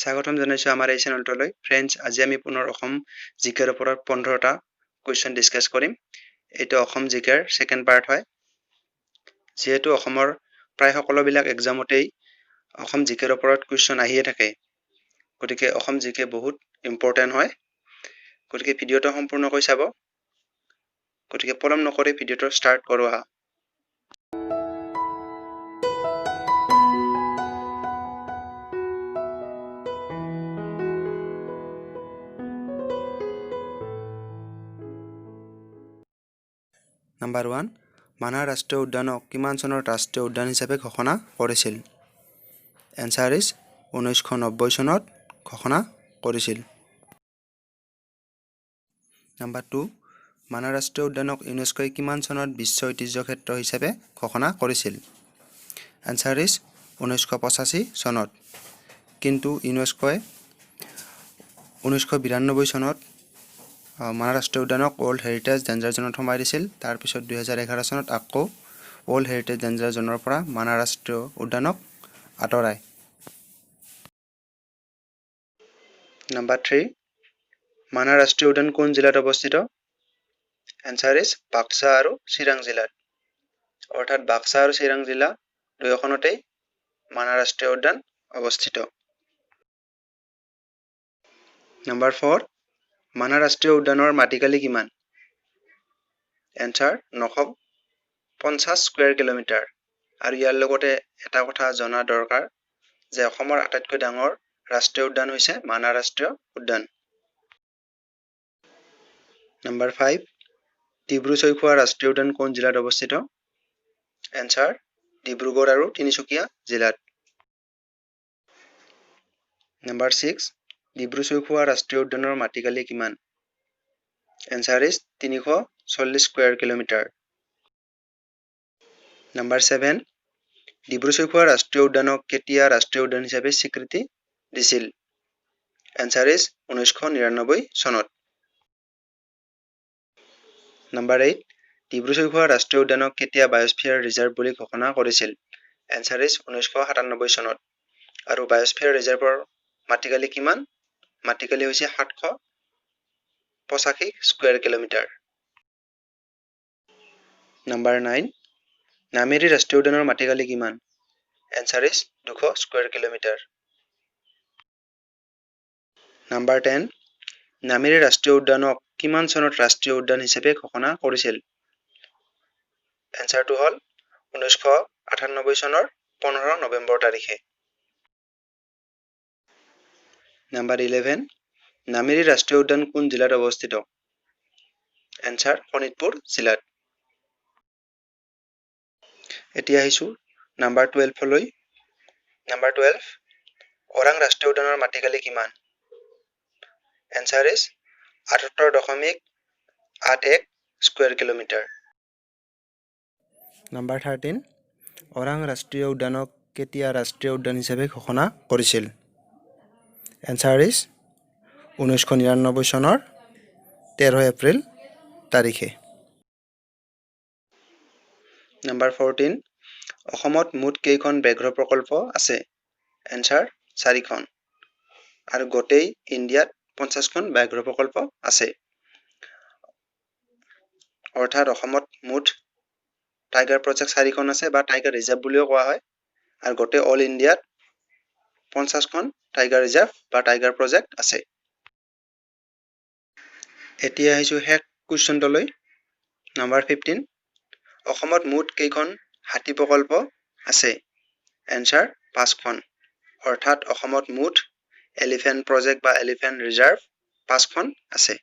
স্বাগতম জনাইছো আমাৰ এই চেনেলটোলৈ ফ্ৰেন্ডছ আজি আমি পুনৰ অসম জিকেৰ ওপৰত 15টা কোৱেশ্চন ডিসকাস কৰিম এইটো অসম জিকেৰ সেকেন্ড পাৰ্ট হয় যেহেতু অসমৰ প্ৰায় সকলোবিলাক এক্সামতেই অসম জিকেৰ ওপৰত কোৱেশ্চন আহিয়ে থাকে গতিকে অসম জিকে বহুত ইম্পৰ্টেন্ট হয় গতিকে ভিডিওটো সম্পূৰ্ণকৈ চাব গতিকে পলম নকৰি ভিডিওটো ষ্টাৰ্ট কৰো আহা Number 1 মানাহ ৰাষ্ট্ৰীয় উদ্যানক কিমান চনৰ ৰাষ্ট্ৰীয় উদ্যান হিচাপে ঘোষণা কৰিছিল এনসাৰ ইজ 1990 চনত ঘোষণা কৰিছিল Number 2 মানাহ ৰাষ্ট্ৰীয় উদ্যানক ইউনেস্কোই কিমান চনত বিশ্ব ঐতিহ্য ক্ষেত্ৰ হিচাপে ঘোষণা কৰিছিল এনসাৰ ইজ 1985 চনত কিন্তু ইউনেস্কোই 1992 চনত মানাহ ৰাষ্ট্ৰীয় উদ্যানক ওয়াৰ্ল্ড হেৰিটেজ ডেঞ্জাৰ জোনত সমাই দিছিল তাৰ পিছত 2011 চনত আকৌ ওয়াৰ্ল্ড হেৰিটেজ ডেঞ্জাৰ জোনৰ পৰা মানাহ ৰাষ্ট্ৰীয় উদ্যানক আঁতৰাই নাম্বাৰ 3 মানাহ ৰাষ্ট্ৰীয় উদ্যান কোন জিলাত অৱস্থিত এনসাৰ ইজ বাক্সা আৰু চিৰাং জিলাত অৰ্থাৎ বাক্সা আৰু চিৰাং জিলা দুয়োখনতেই মানাহ ৰাষ্ট্ৰীয় উদ্যান অৱস্থিত নাম্বাৰ 4 মানাহ ৰাষ্ট্ৰীয় উদ্যানৰ মাটিকালি কিমান এনসাৰ 950 স্কয়াৰ কিলোমিটাৰ আৰু ইয়াৰ লগতে এটা কথা জনা দৰকাৰ যে অসমৰ আটাইতকৈ ডাঙৰ ৰাষ্ট্ৰীয় উদ্যান হৈছে মানাহ ৰাষ্ট্ৰীয় উদ্যান নাম্বাৰ 5 ডিব্ৰু-চৈখোৱা ৰাষ্ট্ৰীয় উদ্যান কোন জিলাত অৱস্থিত এনসাৰ ডিব্ৰুগড় আৰু তিনিচুকীয়া জিলাত নাম্বাৰ 6 ডিব্ৰু-চৈখোৱা ৰাষ্ট্ৰীয় উদ্যানৰ মাটিকালি কিমান answer is 340 square kilometre number 7 Dibru-Saikhowa ৰাষ্ট্ৰীয় উদ্যানক কেতিয়া ৰাষ্ট্ৰীয় উদ্যান হিচাপে স্বীকৃতি দিছিল এনসাৰ ইজ 1999 চনত নাম্বাৰ 8 ডিব্ৰু-চৈখোৱা ৰাষ্ট্ৰীয় উদ্যানক কেতিয়া বায়োস্ফিয়াৰ ৰিজাৰ্ভ বুলি ঘোষণা কৰিছিল এনসাৰ ইজ 1997 চনত আৰু বায়োস্ফিয়াৰ ৰিজাৰ্ভৰ মাটিকালি কিমান মাটিকালি হৈছে 785 স্কয়াৰ কিলোমিটাৰ নাম্বাৰ 9 নামেৰি ৰাষ্ট্ৰীয় উদ্যানৰ মাটিকালি কিমান answer is 200 square kilometre number 10 Nameri ৰাষ্ট্ৰীয় উদ্যানক কিমান চনত ৰাষ্ট্ৰীয় উদ্যান হিচাপে ঘোষণা কৰিছিল এনসাৰটো হল 1998 চনৰ 15 নৱেম্বৰ তাৰিখে নাম্বাৰ 11 নামেৰি ৰাষ্ট্ৰীয় উদ্যান কোন জিলাত অৱস্থিত এনসাৰ শোণিতপুৰ জিলাত এতিয়া আহিছো নাম্বাৰ 12 লৈ নাম্বাৰ 12 ওৰাং ৰাষ্ট্ৰীয় উদ্যানৰ মাটিকালি কিমান answer is 78.81 square kilometre number 13 Orang ৰাষ্ট্ৰীয় উদ্যানক কেতিয়া ৰাষ্ট্ৰীয় উদ্যান হিচাপে ঘোষণা কৰিছিল এনসাৰ ইজ 1999 চনৰ 13 এপ্ৰিল তাৰিখে নাম্বাৰ 14 অসমত মুঠ কেইখন ব্যাঘ্ৰ প্ৰকল্প আছে এনসাৰ 4খন আৰু গোটেই ইণ্ডিয়াত 50খন ব্যাঘ্ৰ প্ৰকল্প আছে অৰ্থাৎ অসমত মুঠ টাইগাৰ প্ৰজেক্ট 4খন আছে বা টাইগাৰ ৰিজাৰ্ভ বুলিও কোৱা হয় আৰু গোটেই অল ইণ্ডিয়াত 50খন টাইগাৰ ৰিজাৰ্ভ বা টাইগাৰ প্ৰজেক্ট আছে এতিয়া আহিছো হেক কোৱেশ্চনটোলৈ নাম্বাৰ 15 অসমত মুঠ কেইখন হাতী প্ৰকল্প আছে এনসাৰ 5খন অৰ্থাৎ অসমত মুঠ এলিফেন্ট প্ৰজেক্ট বা এলিফেন্ট ৰিজাৰ্ভ 5খন আছে